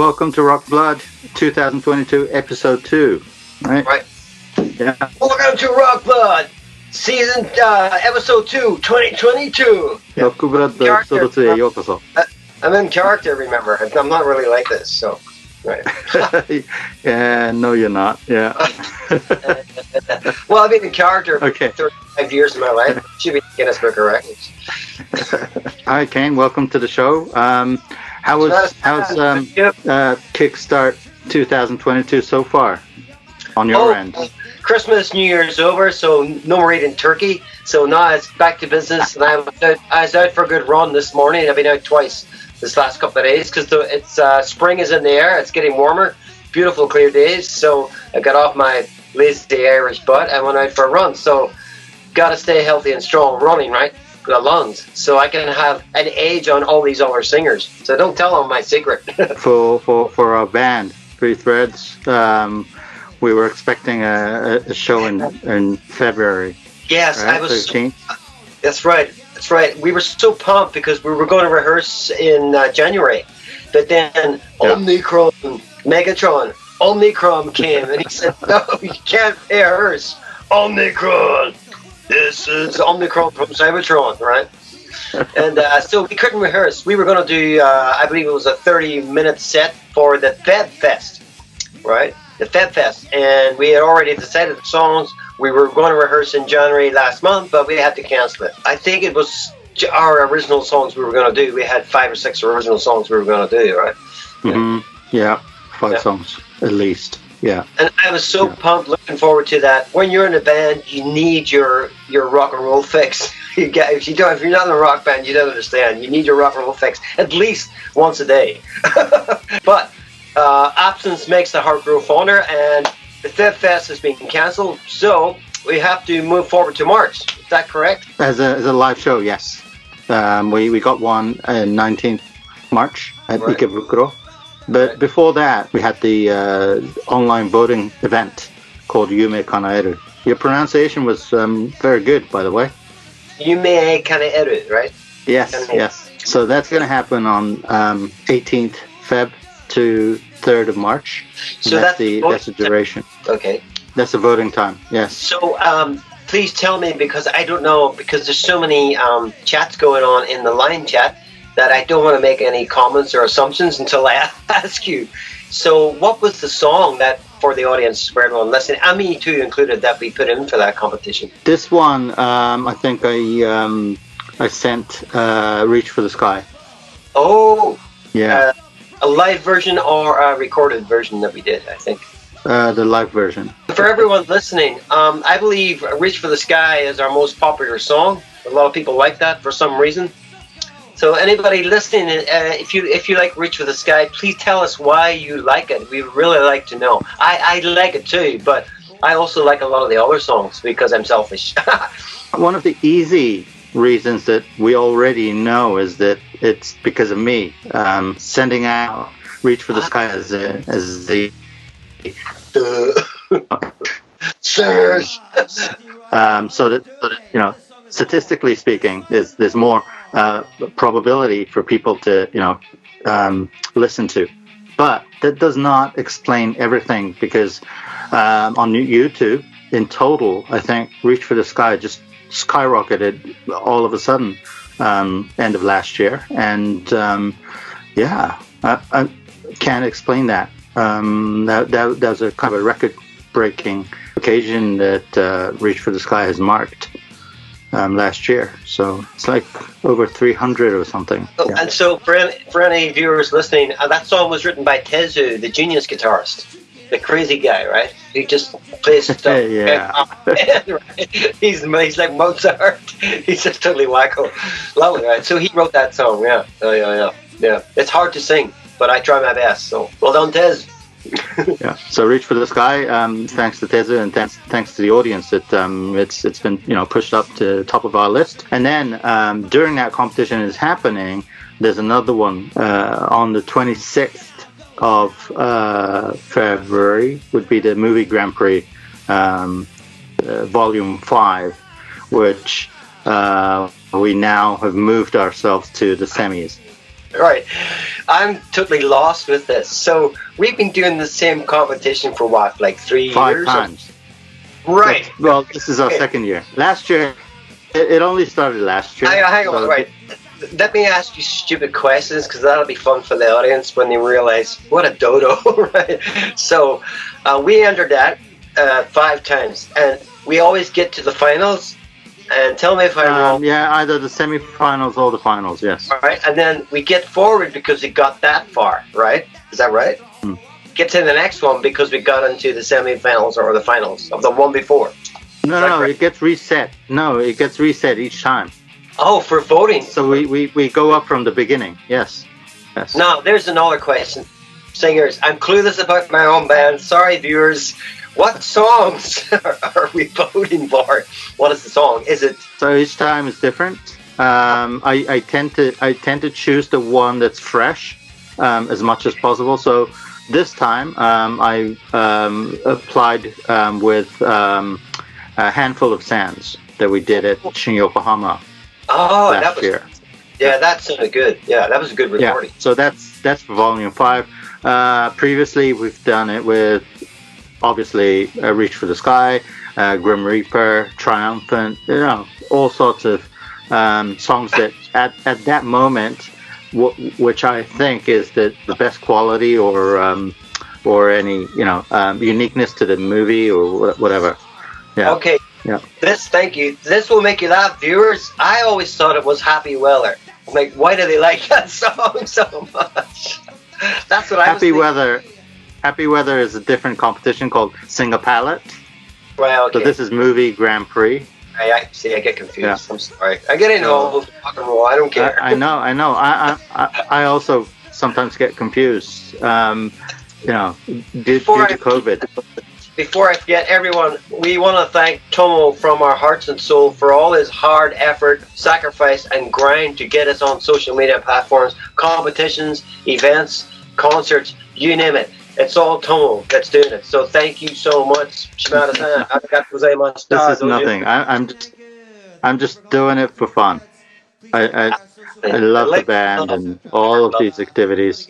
welcome to Rock Blood 2022 episode 2. Right. Yeah. Welcome to Rock Blood season episode 2, 2022. Rock Blood episode 2へようこそ。I'm in character, remember. I'm not really like this, so. Right. Yeah, no, you're not. Yeah. Well, I've been in character for Okay. 35 years of my life. Should be Guinness Book of Records. Hi, Kane. Welcome to the show. How's Kickstart 2022 so far on your end? Christmas, New Year's over, so no more eating turkey. So now it's back to business, and I was out for a good run this morning. I've been out twice this last couple of days because it's spring is in the air. It's getting warmer, beautiful clear days. So I got off my lazy Irish butt and went out for a run. So got to stay healthy and strong running, right? The lungs, so I can have an edge on all these other singers. So don't tell them my secret. for our band, Three Threads, we were expecting a show in February. Yes, right? I was. 13th? That's right. That's right. We were so pumped because we were going to rehearse in January, but then Omicron, Omicron came, and he said, "No, you can't rehearse. Omicron. This is Omicron from Cybertron, right?" And so we couldn't rehearse. We were going to do, I believe it was a 30-minute set for the Feb Fest, right? The Feb Fest, and we had already decided the songs. We were going to rehearse in January last month, but we had to cancel it. I think it was our original songs we were going to do. We had 5 or 6 original songs we were going to do, right? Mm-hmm. Yeah, 5 songs at least. Yeah. And I was so pumped, looking forward to that. When you're in a band, you need your rock and roll fix. If you're not in a rock band, you don't understand. You need your rock and roll fix at least once a day. But absence makes the heart grow fonder, and the Feb Fest has been cancelled, so we have to move forward to March. Is that correct? As a live show, yes. We got one 19th March at Ikebukuro. But before that, we had the online voting event called Yume Kanaeru. Your pronunciation was very good, by the way. Yume Kanaeru, right? Yes, yes. So that's going to happen on 18th Feb to 3rd of March. So that's the duration. Okay. That's the voting time, yes. So please tell me, because I don't know, because there's so many chats going on in the line chat, that I don't want to make any comments or assumptions until I ask you. So what was the song that, for the audience, for everyone listening, and me too included, that we put in for that competition? This one, I think I sent Reach for the Sky. Oh! Yeah. A live version or a recorded version that we did, I think. The live version. For everyone listening, I believe Reach for the Sky is our most popular song. A lot of people like that for some reason. So anybody listening, if you like Reach for the Sky, please tell us why you like it. We'd really like to know. I like it too, but I also like a lot of the other songs because I'm selfish. One of the easy reasons that we already know is that it's because of me sending out Reach for the Sky as the so that you know, statistically speaking, there's more probability for people to listen to, but that does not explain everything, because on YouTube in total, I think Reach for the Sky just skyrocketed all of a sudden end of last year, and I can't explain that. That was a kind of a record-breaking occasion that Reach for the Sky has marked last year. So it's like over 300 or something. Oh, yeah. And so for any viewers listening, that song was written by Tezu, the genius guitarist, the crazy guy, right? He just plays stuff. Yeah. Right? He's like Mozart. He's just totally wacko. Lovely, right? So he wrote that song. Yeah. Yeah. It's hard to sing, but I try my best. So well done, Tez. Yeah. So Reach for the Sky, thanks to Tezu and thanks to the audience, that it's been pushed up to the top of our list. And then during that competition is happening, there's another one on the 26th of February would be the Movie Grand Prix Volume 5, which we now have moved ourselves to the semis. Right. I'm totally lost with this. So we've been doing the same competition for what, like 3 5 years? times. Right. Well, this is our second year. Last year, it only started last year. Hang on, right. Let me ask you stupid questions because that'll be fun for the audience when they realize what a dodo, right? So we entered that 5 times, and we always get to the finals. And tell me if I'm wrong. Yeah, either the semifinals or the finals, yes. All right, and then we get forward because we got that far, right? Is that right? Get to the next one because we got into the semifinals or the finals of the one before. No, it gets reset. No, it gets reset each time. Oh, for voting. So we go up from the beginning, yes. Now, there's another question. Singers, I'm clueless about my own band. Sorry, viewers. What songs are we voting for? What is the song? Is it? So each time is different. I tend to choose the one that's fresh as much as possible. So this time I applied with a handful of sands that we did at Yokohama last year. Yeah, that sounded good. Yeah, that was a good recording. Yeah, so that's for Volume 5. Previously, we've done it with, obviously, Reach for the Sky, Grim Reaper, Triumphant, all sorts of songs that at that moment, which I think is the best quality or any, uniqueness to the movie or whatever. Yeah. Okay. Yeah. Thank you. This will make you laugh, viewers. I always thought it was Happy Weather. I'm like, why do they like that song so much? That's what I was thinking. Happy Weather is a different competition called Sing a Palette. Right, okay. So this is Movie Grand Prix. I get confused. Yeah. I'm sorry. I get involved with rock and roll. I don't care. I know. I also sometimes get confused. Due to COVID. Before I forget, everyone, we want to thank Tomo from our hearts and soul for all his hard effort, sacrifice, and grind to get us on social media platforms, competitions, events, concerts, you name it. It's all Tomo that's doing it. So thank you so much. This is nothing. I'm just doing it for fun. I love the band and all of these activities.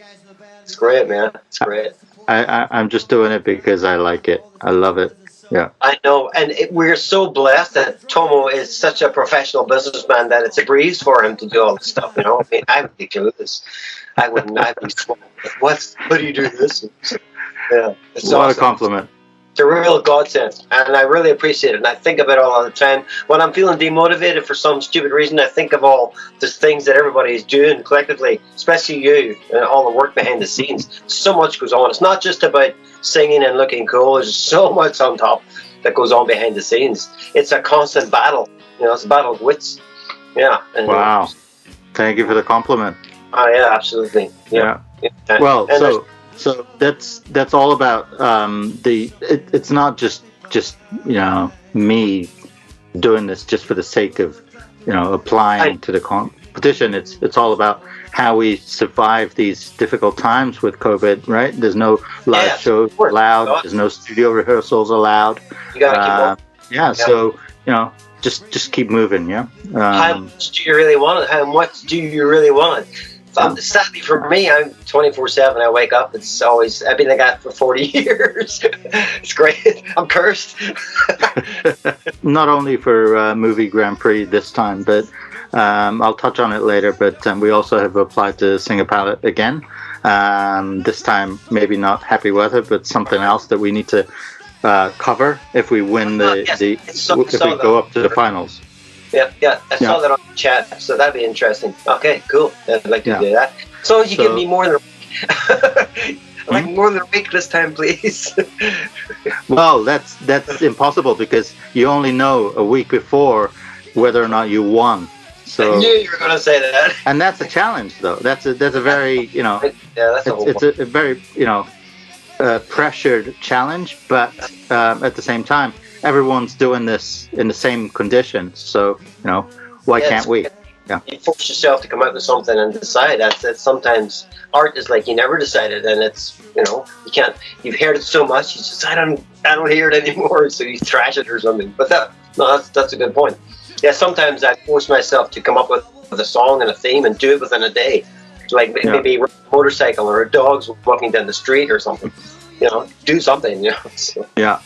It's great, man. It's great. I'm just doing it because I like it. I love it. Yeah. I know. And we're so blessed that Tomo is such a professional businessman that it's a breeze for him to do all this stuff. I mean, I would be clueless. I wouldn't. I'd be small. What do you do this? Yeah. It's what awesome. A compliment. It's a real godsend, and I really appreciate it. And I think of it all the time. When I'm feeling demotivated for some stupid reason, I think of all the things that everybody is doing collectively, especially you, and all the work behind the scenes. So much goes on. It's not just about singing and looking cool. There's so much on top that goes on behind the scenes. It's a constant battle. It's a battle of wits. Yeah. And wow. Thank you for the compliment. Oh, yeah, absolutely. Yeah. Well, so that's all about it's not just me doing this just for the sake of applying to the competition. It's all about how we survive these difficult times with COVID, right? There's no live shows allowed. There's no studio rehearsals allowed. You gotta keep working. So just keep moving. Yeah. How much do you really want it? How much do you really want it? Sadly for me, I'm 24/7. I wake up. It's always, I've been like that for 40 years. It's great. I'm cursed. Not only for Movie Grand Prix this time, but I'll touch on it later. But we also have applied to Sing a Palette again. This time, maybe not Happy Weather, but something else that we need to cover if we win if we go up to the finals. Yeah. I saw that on the chat, so that'd be interesting. Okay, cool. I'd like to do that. So you give me more than a week. More than a week this time, please. Well, that's impossible because you only know a week before whether or not you won. So I knew you were going to say that. And that's a challenge, though. That's a very that's it's a very pressured challenge, but at the same time, everyone's doing this in the same conditions, so why can't we? Yeah. You force yourself to come out with something and decide. That's sometimes art is like you never decided, and it's you can't. You've heard it so much, you just I don't hear it anymore, so you trash it or something. But that's a good point. Yeah, sometimes I force myself to come up with a song and a theme and do it within a day, like maybe a motorcycle or a dog's walking down the street or something. Do something. So. Yeah.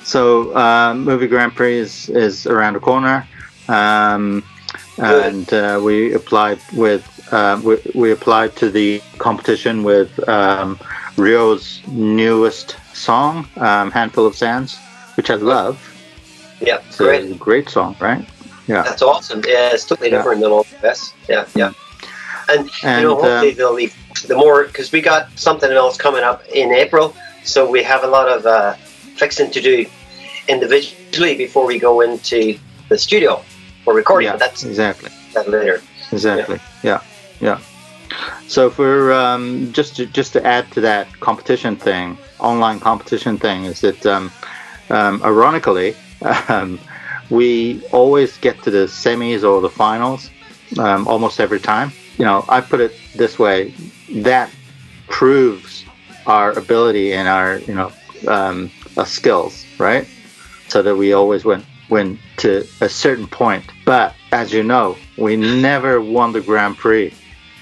So movie Grand Prix is around the corner, and we applied we applied to the competition with Rio's newest song, "Handful of Sands," which I love. Yeah, it's a great song, right? Yeah, that's awesome. Yeah, it's totally different than all the rest. Yeah. And hopefully they'll leave the more, because we got something else coming up in April, so we have a lot of fixing to do individually before we go into the studio for recording. Yeah, but that's exactly that later. Exactly. Yeah. So for just to add to that competition thing, online competition thing, is that ironically we always get to the semis or the finals almost every time. I put it this way: that proves our ability and our our skills, right? So that we always win to a certain point. But as you know, we never won the Grand Prix.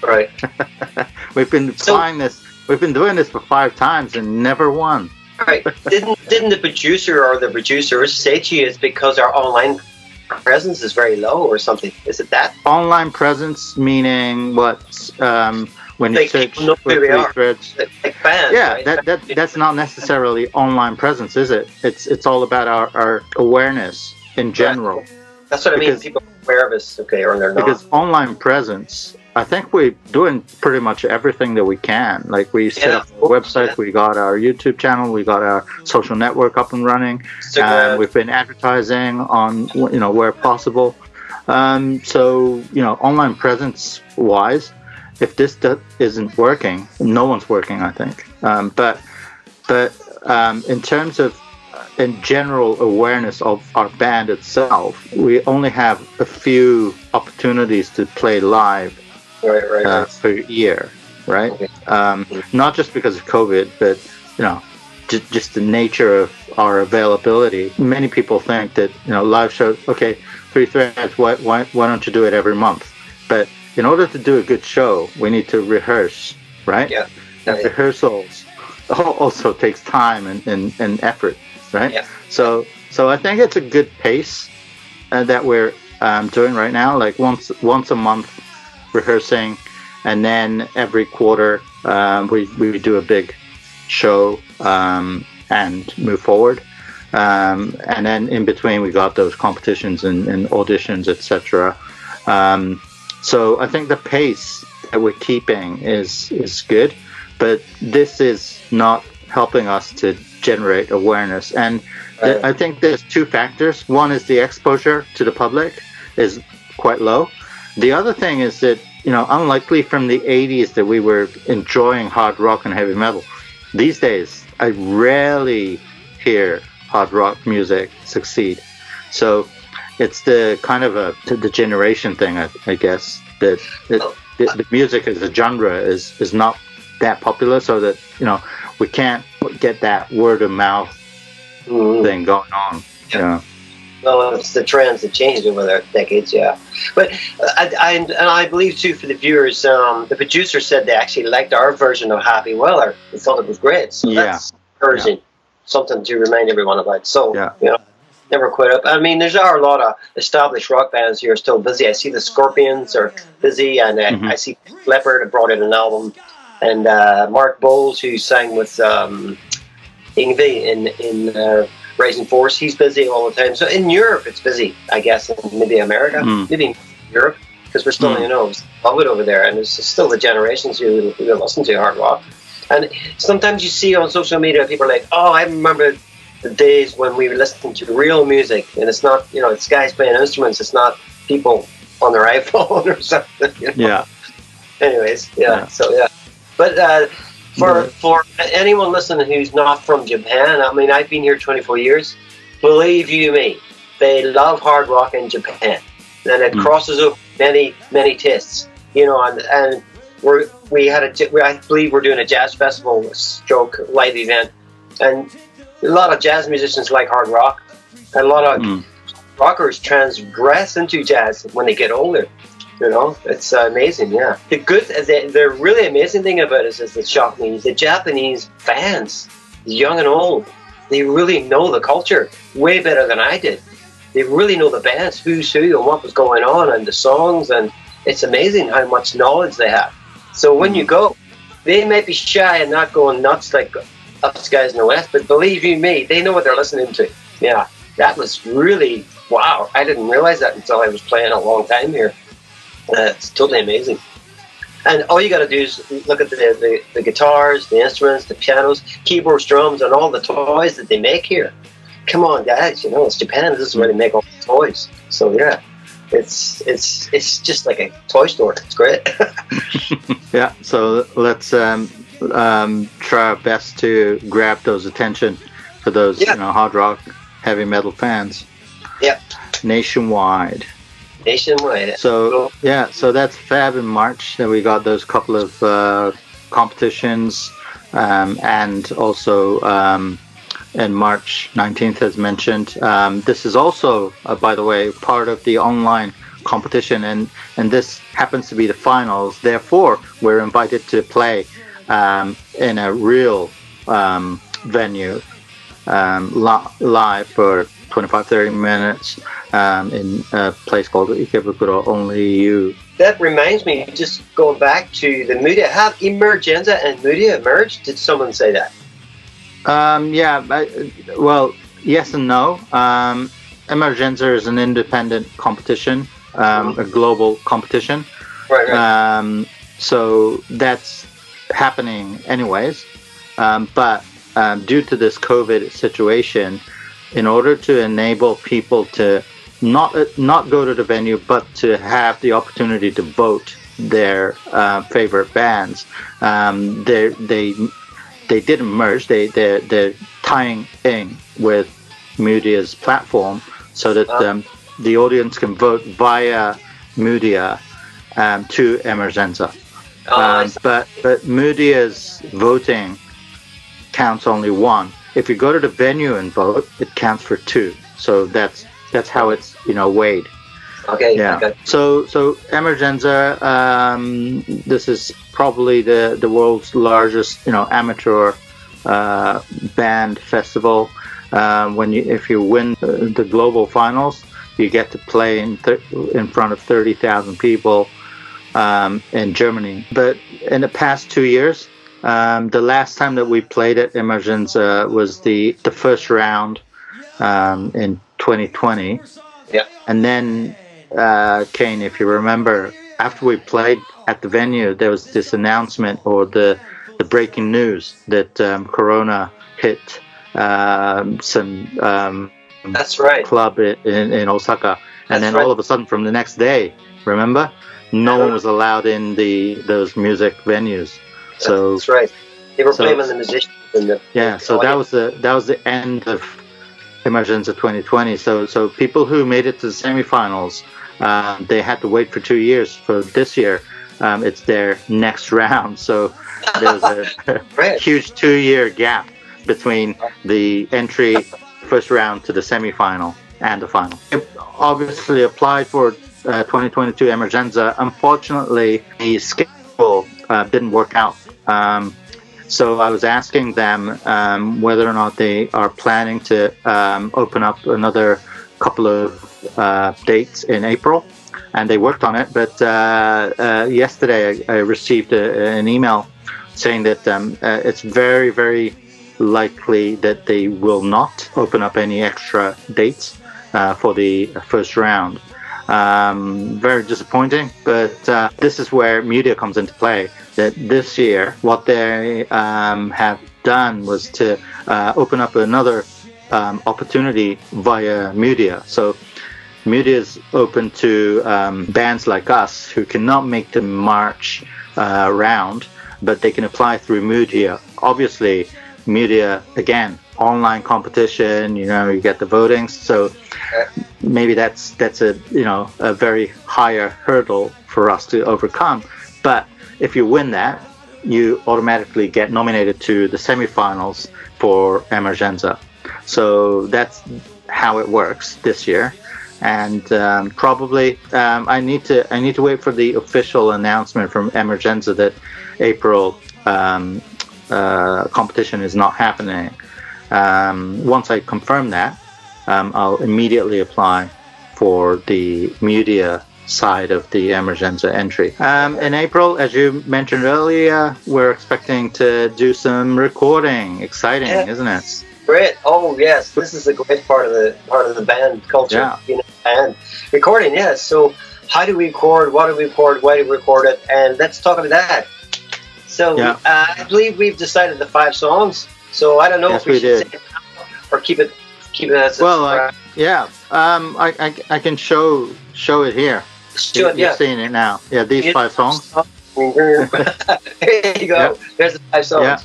Right. We've been doing this for 5 times and never won. Right. Didn't the producer or the producers say to you it's because our online presence is very low or something? Is it that? Online presence meaning what? When you search for Three Threads. Like fans, yeah, right? that's not necessarily online presence, is it? It's all about our awareness in general. Right. That's what I mean. People are aware of us, or they're not. Because online presence, I think we're doing pretty much everything that we can. Like we set up a website, we got our YouTube channel, we got our social network up and running, and we've been advertising on where possible. So online presence wise, if this isn't working, no one's working, I think. But in terms of in general awareness of our band itself, we only have a few opportunities to play live per year, right? Okay. Not just because of COVID, but just the nature of our availability. Many people think that live shows, okay, Three Threads, why don't you do it every month? But in order to do a good show, we need to rehearse, right? Yeah. And rehearsals also takes time and effort, right? Yeah. So I think it's a good pace that we're doing right now. Like once a month rehearsing, and then every quarter we do a big show and move forward. And then in between we got those competitions and auditions, etc. So I think the pace that we're keeping is good, but this is not helping us to generate awareness. And I think there's 2 factors. One is the exposure to the public is quite low. The other thing is that, unlikely from the 80s that we were enjoying hard rock and heavy metal, these days I rarely hear hard rock music succeed. So it's the kind of the generation thing, I guess, that the music as a genre is not that popular, so that we can't get that word of mouth thing going on. Yeah. Well, it's the trends that changed over the decades, yeah. But I believe too, for the viewers, the producer said they actually liked our version of Happy Weller. They thought it was great. So that's encouraging, something to remind everyone about. So never quit up. I mean, there are a lot of established rock bands who are still busy. I see the Scorpions are busy, and I see Leppard have brought in an album, and Mark Bowles, who sang with Yngwie in Rising Force, he's busy all the time. So in Europe, it's busy, I guess, and maybe America, maybe in Europe, because we're still, love it over there, and it's still the generations who listen to hard rock. And sometimes you see on social media, people are like, oh, I remember the days when we were listening to real music, and it's not, it's guys playing instruments, it's not people on their iPhone or something. Yeah. Anyways, so yeah. But for anyone listening who's not from Japan, I mean, I've been here 24 years. Believe you me, they love hard rock in Japan, and it crosses over many tastes. And I believe we're doing a jazz festival stroke live event, and a lot of jazz musicians like hard rock, and a lot of rockers transgress into jazz when they get older. You know, it's amazing. Yeah, the really amazing thing about it is the Japanese fans, young and old, they really know the culture way better than I did. They really know the bands, who's who, and what was going on, and the songs, and it's amazing how much knowledge they have. So when you go, they might be shy and not going nuts like us guys in the West, but believe you me, they know what they're listening to. Yeah, that was really, wow. I didn't realize that until I was playing a long time here. It's totally amazing. And all you got to do is look at the guitars, the instruments, the pianos, keyboards, drums, and all the toys that they make here. Come on, guys, you know, it's Japan. This is where they make all the toys. So, yeah, it's just like a toy store. It's great. Yeah, so let's try our best to grab those attention for those hard rock, heavy metal fans. Yeah. Nationwide. So that's Feb in March. Then we got those couple of competitions, and also in March 19th, as mentioned. This is also, by the way, part of the online competition, and this happens to be the finals. Therefore, we're invited to play in a real venue, live for 25-30 minutes in a place called Ikebukuro, Only You. That reminds me, just going back to the media, have Emergenza and media merged? Did someone say that? Well, yes and no. Emergenza is an independent competition, a global competition. Right. So that's happening anyways. But due to this COVID situation, in order to enable people to not go to the venue, but to have the opportunity to vote their favorite bands, they didn't merge. They're tying in with Media's platform so that the audience can vote via Media to Emergenza. But Media's voting counts only one. If you go to the venue and vote, it counts for two. So that's how it's weighed. Okay. Yeah. Okay. So Emergenza, this is probably the world's largest amateur band festival. If you win the global finals, you get to play in front of 30,000 people in Germany. But in the past 2 years, the last time that we played at Emergenza was the first round in 2020. Yeah. And then, Kane, if you remember, after we played at the venue, there was this announcement or the breaking news that Corona hit some that's right. club in Osaka. And then all of a sudden, from the next day, remember, no one was allowed in those music venues. So that's right. They were blaming the musicians. So that was the end of Emergenza 2020. So people who made it to the semifinals, they had to wait for 2 years. For this year, it's their next round. So there's a huge 2-year gap between the entry first round to the semifinal and the final. It obviously applied for 2022 Emergenza. Unfortunately, the schedule didn't work out. So I was asking them whether or not they are planning to open up another couple of dates in April, and they worked on it. But yesterday I received an email saying that it's very, very likely that they will not open up any extra dates for the first round. Very disappointing, but this is where media comes into play. That this year, what they have done was to open up another opportunity via media. So media is open to bands like us who cannot make the March round, but they can apply through media. Obviously, media, again, online competition, you get the voting, so maybe that's a very higher hurdle for us to overcome. But if you win that, you automatically get nominated to the semifinals for Emergenza. So that's how it works this year. and probably I need to wait for the official announcement from Emergenza that April competition is not happening. Once I confirm that, I'll immediately apply for the media side of the Emergenza entry. In April, as you mentioned earlier, we're expecting to do some recording. Exciting, isn't it? Great. Oh yes, this is a great part of the band culture. Yeah. You know, and recording. Yes. So how do we record? What do we record? Why do we record it? And let's talk about that. So I believe we've decided the 5 songs. So I don't know if we should say it now or keep it as well. I can show it here. You're seeing it now. Yeah, these 5 songs. There you go. Yeah. There's the 5 songs. Yeah.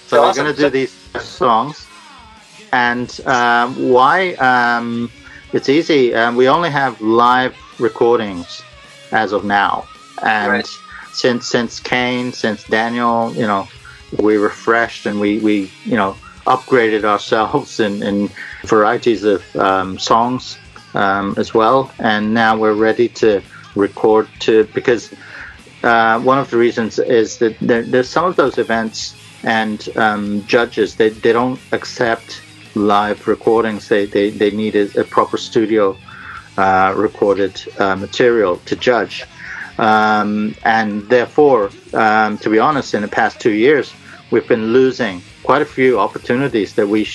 So awesome. We're going to do these 5 songs. And why? It's easy. We only have live recordings as of now. And since Kane, since Daniel, you know, we refreshed and we you know, upgraded ourselves in varieties of songs as well. And now we're ready to record because one of the reasons is that there's some of those events and judges, they don't accept live recordings. They need a proper studio recorded material to judge. And therefore, to be honest, in the past 2 years, we've been losing quite a few opportunities that we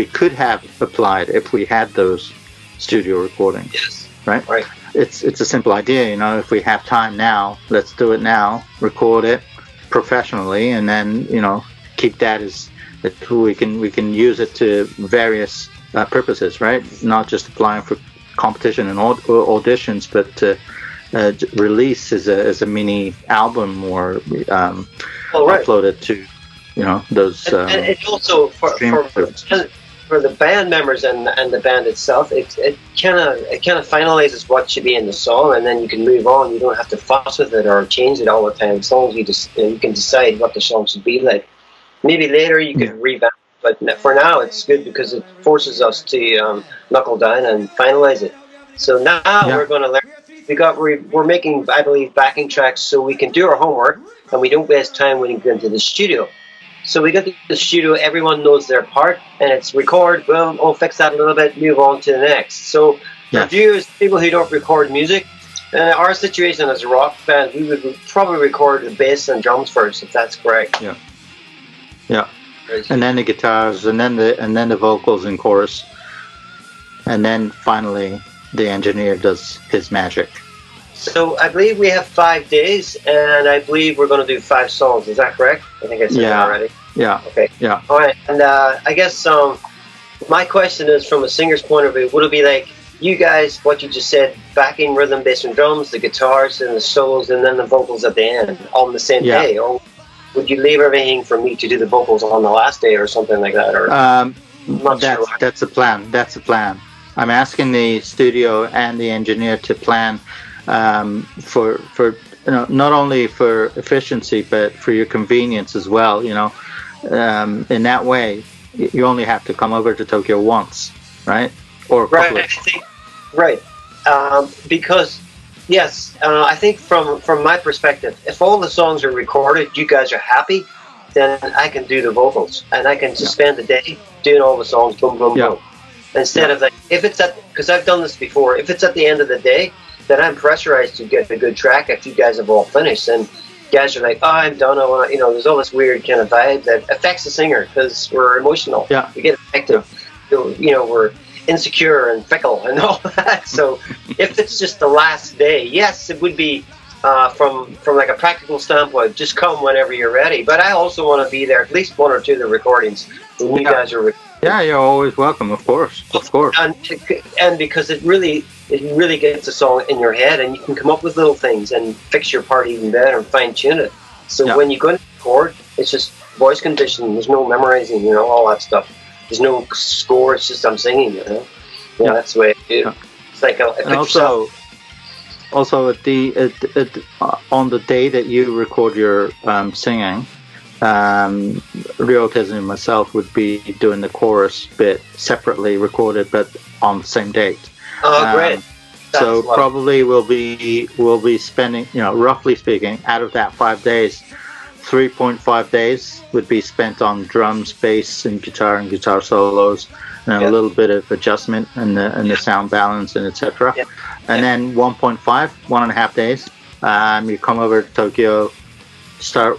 could have applied if we had those studio recordings. Yes. Right. It's a simple idea, you know. If we have time now, let's do it now. Record it professionally, and then, you know, keep that as we can use it to various purposes, right? Not just applying for competition and auditions, but to release as a mini album or upload it to, you know, those. And it's also for the band members and the band itself. It kind of finalizes what should be in the song, and then you can move on. You don't have to fuss with it or change it all the time. As long as you can decide what the song should be like. Maybe later you can revamp, but for now it's good because it forces us to knuckle down and finalize it. So now we're going to learn. We're making, I believe, backing tracks so we can do our homework and we don't waste time when we go into the studio. So we get to the studio, everyone knows their part, and it's record, boom, fix that a little bit, move on to the next. So for viewers, people who don't record music, our situation as a rock band, we would probably record the bass and drums first, if that's correct. Yeah, and then the guitars, and then the vocals and chorus, and then finally the engineer does his magic. So I believe we have 5 days, and I believe we're going to do 5 songs. Is that correct? I think I said that already. Yeah. Okay. Yeah. All right, and I guess my question is, from a singer's point of view, would it be like you guys, what you just said, backing rhythm, bass, and drums, the guitars and the solos, and then the vocals at the end on the same day, or would you leave everything for me to do the vocals on the last day or something like that? Or that's a plan. That's a plan. I'm asking the studio and the engineer to plan for you know, not only for efficiency but for your convenience as well. You know, in that way, you only have to come over to Tokyo once, right? Or a couple because. Yes, I think from my perspective, if all the songs are recorded, you guys are happy, then I can do the vocals, and I can just spend the day doing all the songs, boom, boom, boom. Instead of like, if it's because I've done this before, if it's at the end of the day, then I'm pressurized to get a good track if you guys have all finished, and guys are like, oh, I'm done, I want, you know, there's all this weird kind of vibe that affects the singer because we're emotional. Yeah. We get affected. You know, we're insecure and fickle and all that. So if it's just the last day, yes, it would be from like a practical standpoint, just come whenever you're ready. But I also want to be there at least 1 or 2 of the recordings when you guys are you're always welcome, of course. And because it really gets a song in your head, and you can come up with little things and fix your part even better and fine tune it. So when you go to record, it's just voice conditioning. There's no memorizing, you know, all that stuff. There's no score. It's just I'm singing, you know. Yeah, that's the way I do. It's like also at on the day that you record your singing, Ryotes and myself would be doing the chorus bit separately recorded, but on the same date. Oh, great! So probably we'll be spending, roughly speaking, out of that 5 days, 3.5 days would be spent on drums, bass, and guitar solos, and a little bit of adjustment and the sound balance and etc. Yeah. And then 1.5 days, you come over to Tokyo, start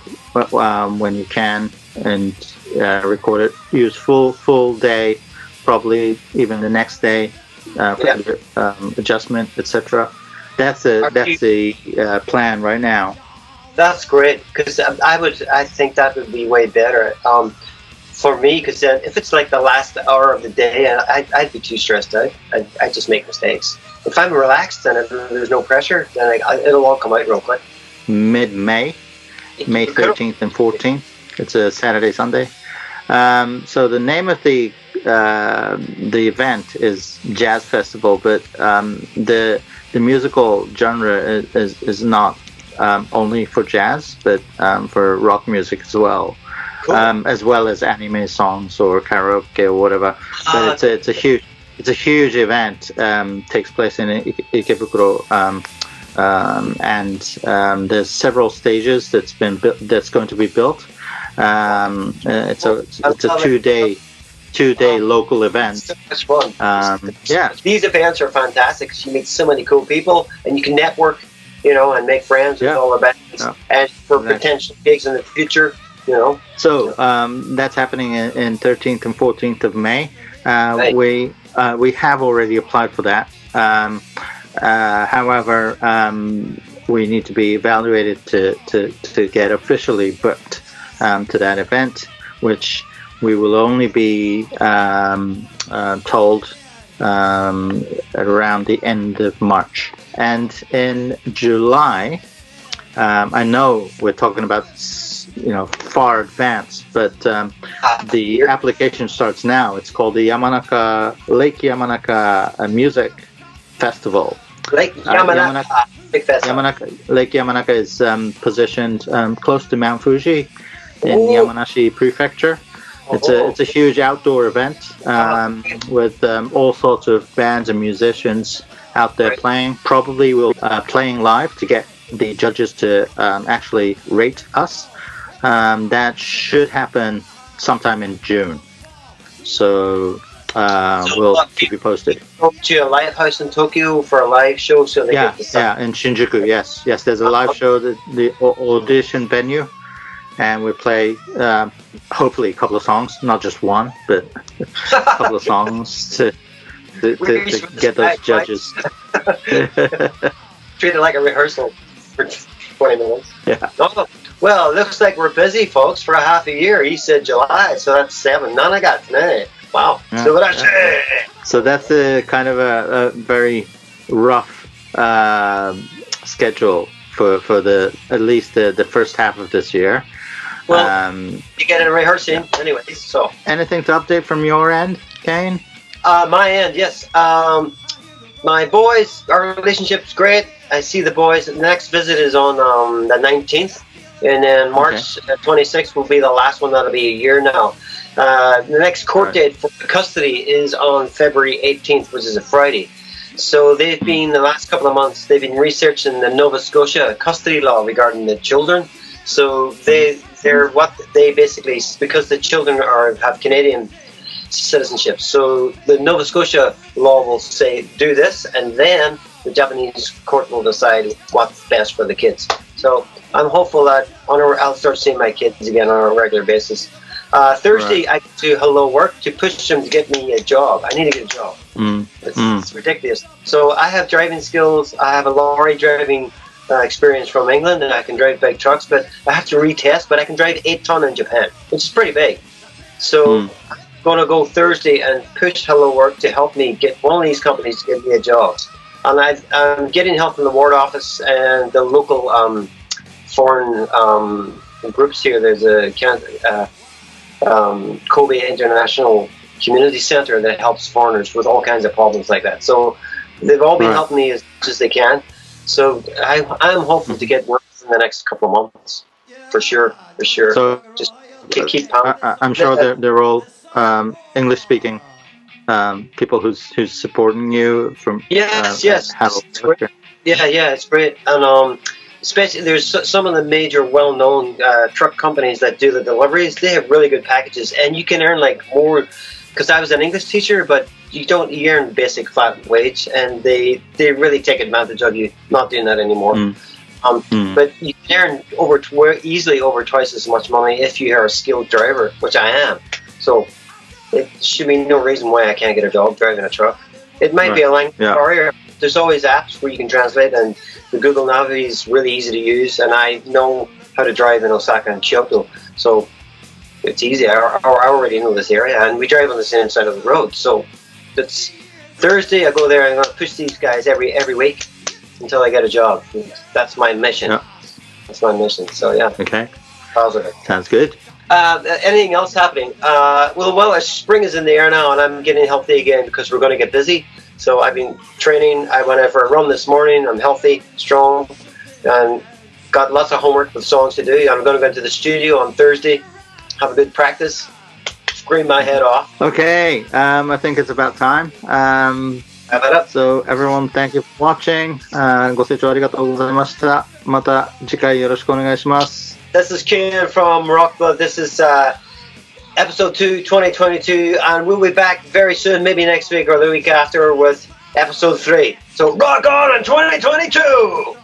when you can, and record it. Use full day, probably even the next day for the adjustment, etc. That's the plan right now. That's great, because I think that would be way better for me, because then if it's like the last hour of the day, I'd be too stressed out. I'd just make mistakes. If I'm relaxed and there's no pressure, then it'll all come out real quick. Mid-May, May 13th and 14th. It's a Saturday, Sunday. So the name of the event is Jazz Festival, but the musical genre is not only for jazz, but for rock music as well. Cool. As well as anime songs or karaoke or whatever. But it's a huge event. Takes place in Ikebukuro, and there's several stages that's going to be built. It's a two-day local event. So much fun. These events are fantastic because you meet so many cool people and you can network, and make friends with all the bands, and for potential gigs in the future. So that's happening in 13th and 14th of May. We have already applied for that. However, we need to be evaluated to get officially booked to that event, which we will only be told at around the end of March. And in July, I know we're talking about far advanced, but the application starts now. It's called the Lake Yamanaka Music Festival. Lake Yamanaka Lake Yamanaka is positioned close to Mount Fuji in Yamanashi Prefecture. It's a huge outdoor event with all sorts of bands and musicians out there playing. Probably we'll playing live to get the judges to actually rate us. That should happen sometime in June. So we'll keep you posted. Go to a lighthouse in Tokyo for a live show, so they get the sun. Yeah, in Shinjuku. Yes. There's a live show, the audition venue, and we play hopefully a couple of songs, not just one, but a couple of songs to get those judges. Treat it like a rehearsal for 20 minutes. Yeah. Well, it looks like we're busy, folks, for a half a year. He said July, so that's 7. None I got tonight. Wow. So that's a kind of a very rough schedule for at least the first half of this year. Well, you get in rehearsing anyway. So anything to update from your end, Kane? My end, yes. My boys, our relationship's great. I see the boys. The next visit is on the 19th. And then March 26th will be the last one. That'll be a year now. The next court date for custody is on February 18th, which is a Friday. So they've been, the last couple of months, they've been researching the Nova Scotia custody law regarding the children. So they're what they basically, because the children have Canadian citizenship. So the Nova Scotia law will say, do this, and then the Japanese court will decide what's best for the kids. So I'm hopeful that I'll start seeing my kids again on a regular basis. Thursday, I do Hello Work to push them to get me a job. I need to get a job. It's ridiculous. So I have driving skills. I have a lorry driving experience from England, and I can drive big trucks, but I have to retest. But I can drive 8-ton in Japan, which is pretty big. So I'm going to go Thursday and push Hello Work to help me get one of these companies to give me a job. And I'm getting help from the ward office and the local foreign groups here. There's a Kobe International Community Center that helps foreigners with all kinds of problems like that. So they've all been helping me as much as they can. So I'm hopeful to get work in the next couple of months, for sure. So just keep pounding. I'm sure they're all English speaking people who's supporting you from yes. it's great. Yeah, it's great. And especially there's some of the major well-known truck companies that do the deliveries. They have really good packages, and you can earn like more. Because I was an English teacher, but you earn basic flat wage, and they really take advantage of you not doing that anymore. But you can earn easily over twice as much money if you are a skilled driver, which I am. So it should be no reason why I can't get a job driving a truck. It might be a language barrier. There's always apps where you can translate, and the Google Navi is really easy to use, and I know how to drive in Osaka and Kyoto. So it's easy. I already know this area, and we drive on the same side of the road. So it's Thursday. I go there and I'm going to push these guys every week until I get a job. That's my mission. Yeah. That's my mission. So yeah. Okay. Positive. Sounds good. Anything else happening? Well, spring is in the air now, and I'm getting healthy again because we're going to get busy. So I've been training. I went out for a run this morning. I'm healthy, strong, and got lots of homework with songs to do. I'm going to go into the studio on Thursday, have a good practice, scream my head off. Okay, I think it's about time. So everyone, thank you for watching. ご清聴ありがとうございました。また次回よろしくお願いします。This is KANE from Rockblood. This is episode 2, 2022, and we'll be back very soon, maybe next week or the week after, with episode 3. So rock on in 2022!